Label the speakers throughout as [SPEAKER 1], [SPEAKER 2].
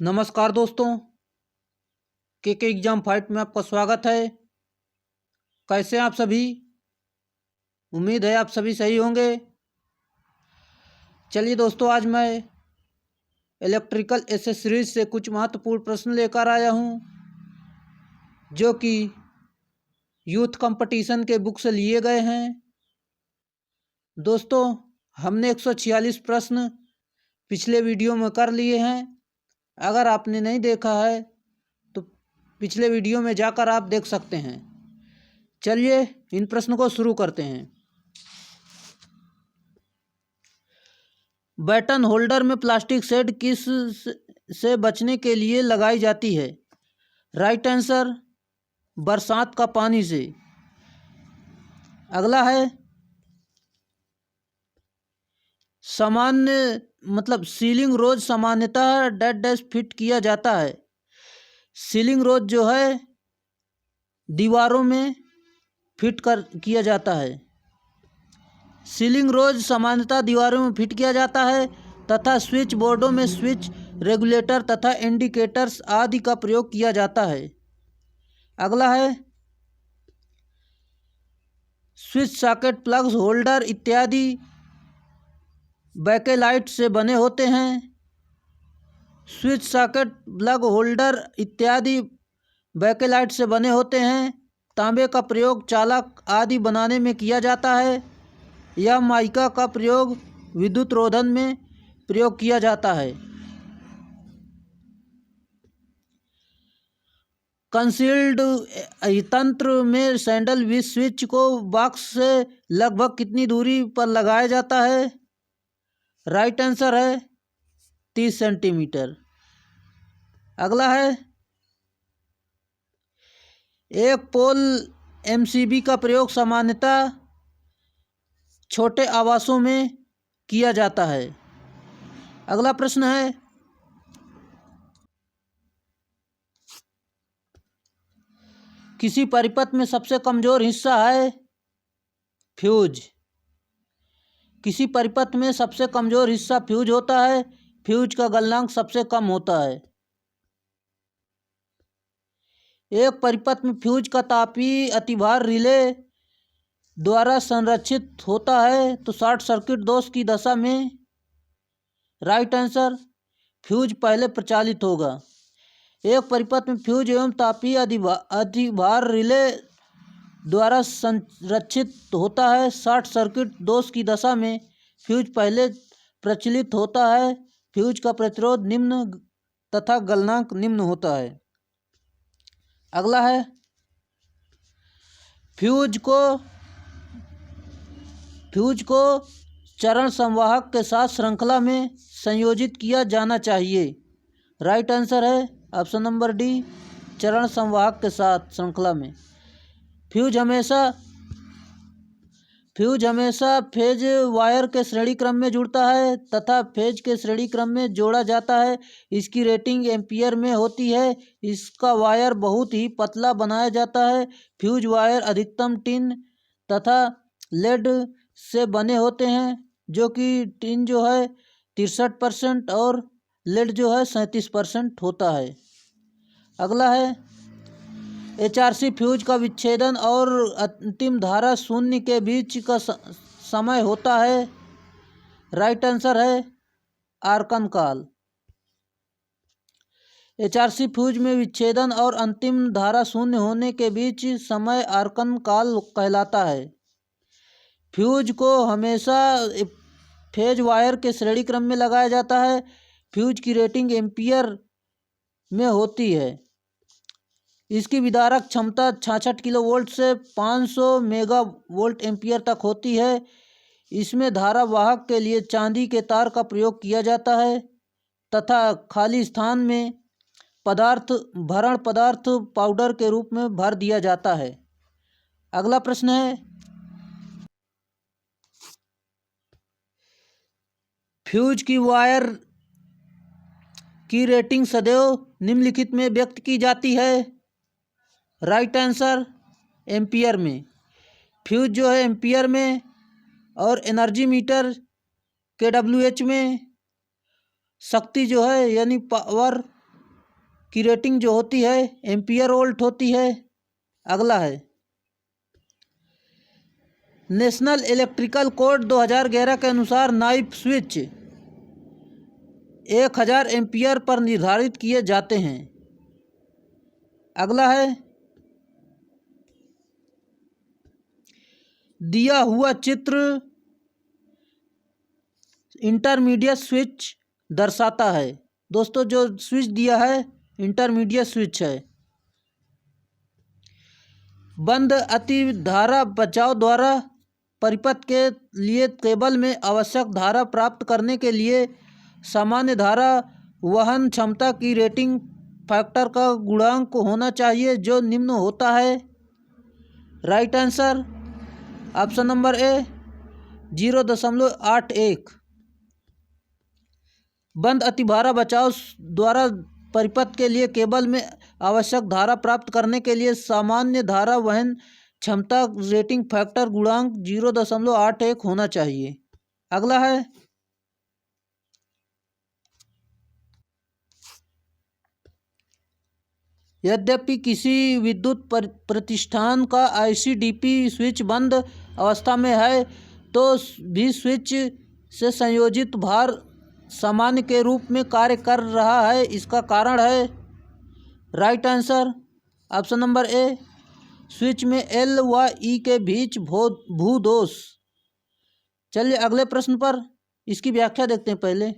[SPEAKER 1] नमस्कार दोस्तों, के एग्जाम फाइट में आपका स्वागत है। कैसे हैं आप सभी? उम्मीद है आप सभी सही होंगे। चलिए दोस्तों, आज मैं इलेक्ट्रिकल एसेसरीज से कुछ महत्वपूर्ण प्रश्न लेकर आया हूं, जो कि यूथ कंपटीशन के बुक से लिए गए हैं। दोस्तों, हमने 146 प्रश्न पिछले वीडियो में कर लिए हैं। अगर आपने नहीं देखा है तो पिछले वीडियो में जाकर आप देख सकते हैं। चलिए इन प्रश्नों को शुरू करते हैं। बैटन होल्डर में प्लास्टिक शेड किस से बचने के लिए लगाई जाती है? राइट आंसर, बरसात का पानी से। अगला है, सामान्य सीलिंग रोज सामान्यतः डैश फिट किया जाता है। सीलिंग रोज जो है दीवारों में फिट किया जाता है। सीलिंग रोज सामान्यतः दीवारों में फिट किया जाता है तथा स्विच बोर्डों में स्विच रेगुलेटर तथा इंडिकेटर्स आदि का प्रयोग किया जाता है। अगला है, स्विच सॉकेट प्लग्स होल्डर इत्यादि बैकेलाइट से बने होते हैं। स्विच सॉकेट प्लग होल्डर इत्यादि बैकेलाइट से बने होते हैं। तांबे का प्रयोग चालक आदि बनाने में किया जाता है। यह माइका का प्रयोग विद्युत रोधन में प्रयोग किया जाता है। कंसील्ड तंत्र में सैंडल स्विच को बॉक्स से लगभग कितनी दूरी पर लगाया जाता है? राइट आंसर है 30 सेंटीमीटर। अगला है, एक पोल एमसीबी का प्रयोग सामान्यतः छोटे आवासों में किया जाता है। अगला प्रश्न है, किसी परिपथ में सबसे कमजोर हिस्सा है फ्यूज। किसी परिपथ में सबसे कमजोर हिस्सा फ्यूज होता है। फ्यूज का गलनांक सबसे कम होता है। एक परिपथ में फ्यूज का तापीय अतिभार रिले द्वारा संरक्षित होता है तो शॉर्ट सर्किट दोष की दशा में राइट आंसर, फ्यूज पहले प्रचालित होगा। एक परिपथ में फ्यूज एवं तापीय अधिभार रिले द्वारा संरक्षित होता है। शॉर्ट सर्किट दोष की दशा में फ्यूज पहले प्रचलित होता है। फ्यूज का प्रतिरोध निम्न तथा गलनांक निम्न होता है। अगला है, फ्यूज को चरण संवाहक के साथ श्रृंखला में संयोजित किया जाना चाहिए। राइट आंसर है ऑप्शन नंबर डी, चरण संवाहक के साथ श्रृंखला में। फ्यूज हमेशा फेज वायर के श्रेणी क्रम में जुड़ता है तथा फेज के श्रेणी क्रम में जोड़ा जाता है। इसकी रेटिंग एम्पियर में होती है। इसका वायर बहुत ही पतला बनाया जाता है। फ्यूज वायर अधिकतम टिन तथा लेड से बने होते हैं, जो कि टिन जो है 63% और लेड जो है 37% होता है। अगला है, एचआरसी फ्यूज का विच्छेदन और अंतिम धारा शून्य के बीच का समय होता है। राइट आंसर है आर्कन काल। एचआरसी फ्यूज में विच्छेदन और अंतिम धारा शून्य होने के बीच समय आर्कन काल कहलाता है। फ्यूज को हमेशा फेज वायर के श्रेणी क्रम में लगाया जाता है। फ्यूज की रेटिंग एम्पियर में होती है। इसकी विदारक क्षमता 66 किलोवोल्ट से 500 मेगावोल्ट एम्पियर तक होती है। इसमें धारा वाहक के लिए चांदी के तार का प्रयोग किया जाता है तथा खाली स्थान में भरण पदार्थ पाउडर के रूप में भर दिया जाता है। अगला प्रश्न है, फ्यूज की वायर की रेटिंग सदैव निम्नलिखित में व्यक्त की जाती है। राइट आंसर, एम्पियर में। फ्यूज जो है एम्पियर में और एनर्जी मीटर KWH में। शक्ति जो है यानी पावर की रेटिंग जो होती है एम्पियर वोल्ट होती है। अगला है नेशनल इलेक्ट्रिकल कोड 2011 के अनुसार नाइफ स्विच 1000 एम्पियर पर निर्धारित किए जाते हैं। अगला है दिया हुआ चित्र इंटरमीडिएट स्विच दर्शाता है। दोस्तों जो स्विच दिया है इंटरमीडिएट स्विच है। बंद अतिधारा बचाव द्वारा परिपथ के लिए केबल में आवश्यक धारा प्राप्त करने के लिए सामान्य धारा वहन क्षमता की रेटिंग फैक्टर का गुणांक होना चाहिए जो निम्न होता है। Right answer option number A 0.81। बंद अतिभारा बचाव द्वारा परिपथ के लिए केबल में आवश्यक धारा प्राप्त करने के लिए सामान्य धारा वहन क्षमता रेटिंग फैक्टर गुणांक 0.81 होना चाहिए। अगला है यद्यपि किसी विद्युत प्रतिष्ठान का आईसीडीपी स्विच बंद अवस्था में है तो भी स्विच से संयोजित भार सामान्य के रूप में कार्य कर रहा है। इसका कारण है right answer option number A switch में एल व ई के बीच भूदोष। चलिए अगले प्रश्न पर इसकी व्याख्या देखते हैं। पहले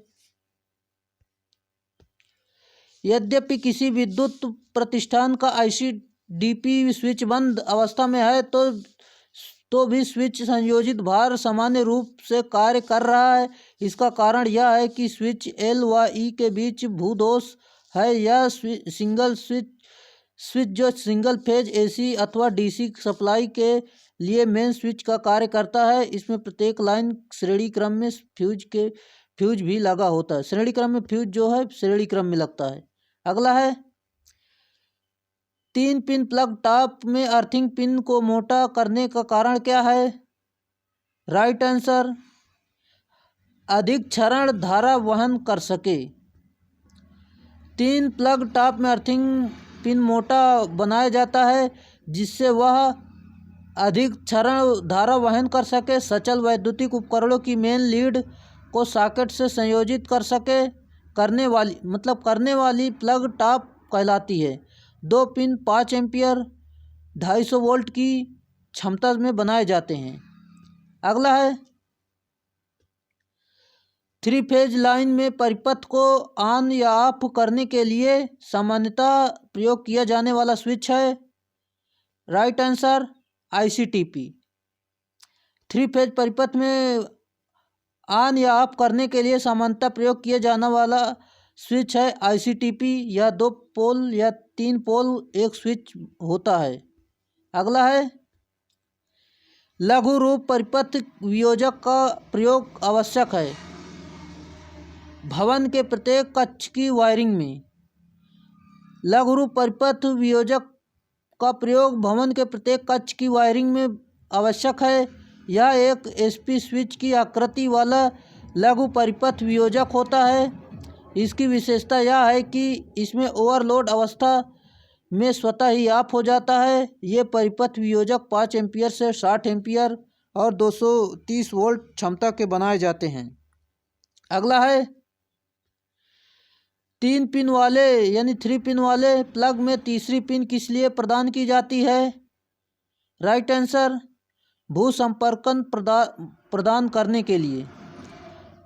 [SPEAKER 1] यद्यपि किसी विद्युत प्रतिष्ठान का आईसीडीपी स्विच बंद अवस्था में है तो भी स्विच संयोजित भार सामान्य रूप से कार्य कर रहा है। इसका कारण यह है कि स्विच एल व ई के बीच भूदोष है। यह सिंगल स्विच जो सिंगल फेज एसी अथवा डीसी सप्लाई के लिए मेन स्विच का कार्य करता है। इसमें प्रत्येक लाइन श्रेणी क्रम में फ्यूज भी लगा होता है। श्रेणी क्रम में फ्यूज जो है श्रेणी क्रम में लगता है। अगला है 3 पिन प्लग टॉप में अर्थिंग पिन को मोटा करने का कारण क्या है। राइट आंसर अधिक क्षरण धारा वहन कर सके। 3 प्लग टॉप में अर्थिंग पिन मोटा बनाया जाता है जिससे वह अधिक क्षरण धारा वहन कर सके, सचल वैद्युतिक उपकरणों की मेन लीड को सॉकेट से संयोजित करने वाली प्लग टॉप कहलाती है। 2 पिन 5 एम्पियर 250 वोल्ट की क्षमता में बनाए जाते हैं। अगला है 3 फेज लाइन में परिपथ को ऑन या ऑफ करने के लिए सामान्यतः प्रयोग किया जाने वाला स्विच है। Right answer आईसीटीपी। 3 फेज परिपथ में ऑन या ऑफ करने के लिए सामान्यतः प्रयोग किया जाने वाला स्विच है आईसीटीपी। यह 2 पोल या 3 पोल एक स्विच होता है। अगला है लघु रूप परिपथ वियोजक का प्रयोग आवश्यक है भवन के प्रत्येक कक्ष की वायरिंग में। लघु रूप परिपथ वियोजक का प्रयोग भवन के प्रत्येक कक्ष की वायरिंग में आवश्यक है। यह एक एसपी स्विच की आकृति वाला लघु परिपथ वियोजक होता है। इसकी विशेषता यह है कि इसमें ओवरलोड अवस्था में स्वतः ही ऑफ हो जाता है। ये परिपथ वियोजक 5 एम्पियर से 60 एम्पियर और 230 वोल्ट क्षमता के बनाए जाते हैं। अगला है 3 पिन वाले यानी 3 पिन वाले प्लग में तीसरी पिन किस लिए प्रदान की जाती है। राइट आंसर भू संपर्कन प्रदान करने के लिए।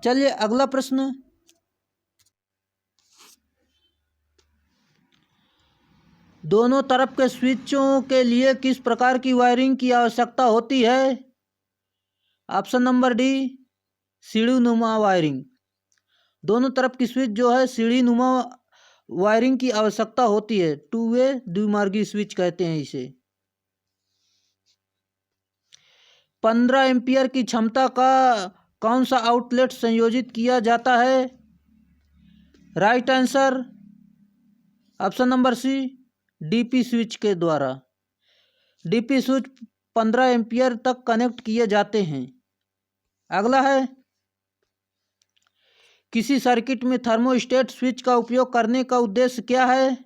[SPEAKER 1] चलिए अगला प्रश्न दोनों तरफ के स्विचों के लिए किस प्रकार की वायरिंग की आवश्यकता होती है। ऑप्शन नंबर डी सीढ़ीनुमा वायरिंग। दोनों तरफ की स्विच जो है सीढ़ीनुमा वायरिंग की आवश्यकता होती है। 2 वे द्विमार्गी स्विच कहते हैं इसे। 15 एम्पियर की क्षमता का कौन सा आउटलेट संयोजित किया जाता है। Right answer option number C DP switch के द्वारा। डीपी स्विच 15 एम्पियर तक कनेक्ट किए जाते हैं। अगला है किसी सर्किट में थर्मोस्टेट स्विच का उपयोग करने का उद्देश्य क्या है।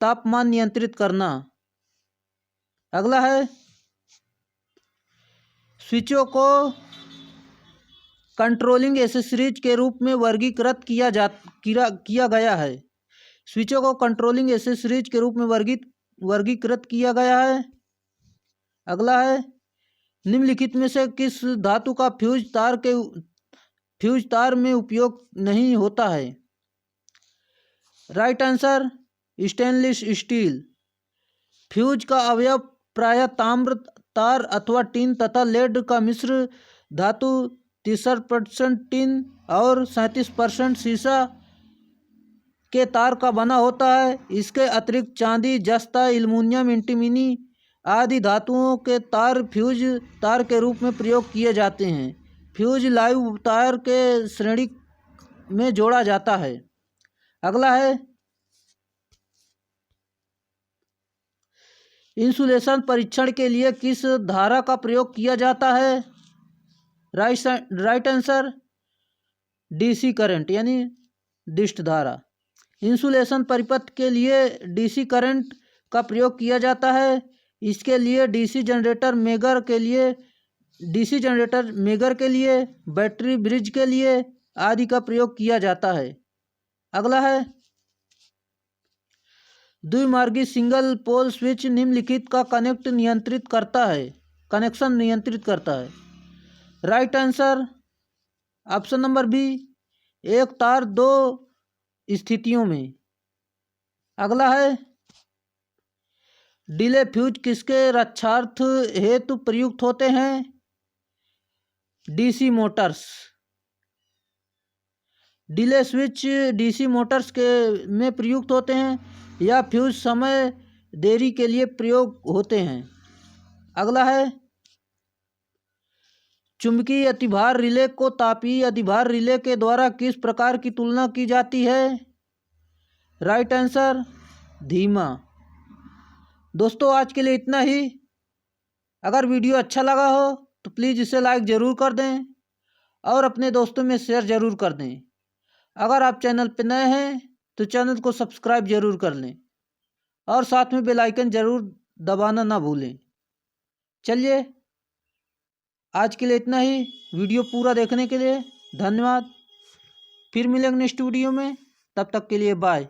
[SPEAKER 1] तापमान नियंत्रित करना। अगला है स्विचों को कंट्रोलिंग एसेसरीज के रूप में वर्गीकृत किया गया है। स्विचों को कंट्रोलिंग एसेसरीज के रूप में वर्गीकृत किया गया है। अगला है निम्नलिखित में से किस धातु का फ्यूज तार में उपयोग नहीं होता है? Right answer stainless steel. Fuse का अवयव प्रायः ताम्र, तार अथवा टिन तथा लेड का मिश्र धातु 63% टिन और 37% सीसा के तार का बना होता है। इसके अतिरिक्त चांदी, जस्ता, एल्युमिनियम, एंटीमनी आदि धातुओं के तार फ्यूज तार के रूप में प्रयोग किए जाते हैं। फ्यूज लाइव तार के श्रेणी में जोड़ा जाता है। अगला है इंसुलेशन परीक्षण के लिए किस धारा का प्रयोग किया जाता है? राइट आंसर डीसी करंट यानी डिस्ट धारा। इंसुलेशन परिपथ के लिए डीसी करंट का प्रयोग किया जाता है। इसके लिए डीसी जनरेटर मेगर के लिए बैटरी ब्रिज के लिए आदि का प्रयोग किया जाता है। अगला है द्विमार्गी सिंगल पोल स्विच निम्नलिखित का कनेक्शन नियंत्रित करता है। Right answer option number B, एक तार दो स्थितियों में। अगला है डिले फ्यूज किसके रक्षार्थ हेतु प्रयुक्त होते हैं? DC Motors. Delay switch DC Motors में प्रयुक्त होते हैं या फ्यूज समय देरी के लिए प्रयोग होते हैं। अगला है चुंबकीय अतिभार रिले को तापीय अधिभार रिले के द्वारा किस प्रकार की तुलना की जाती है? राइट आंसर धीमा। दोस्तों आज के लिए इतना ही। अगर वीडियो अच्छा लगा हो तो प्लीज़ इसे लाइक ज़रूर कर दें और अपने दोस्तों में शेयर ज़रूर कर दें। अगर आप चैनल पर नए हैं तो चैनल को सब्सक्राइब ज़रूर कर लें और साथ में बेल आइकन ज़रूर दबाना ना भूलें। चलिए आज के लिए इतना ही। वीडियो पूरा देखने के लिए धन्यवाद। फिर मिलेंगे नेक्स्ट वीडियो में, तब तक के लिए बाय।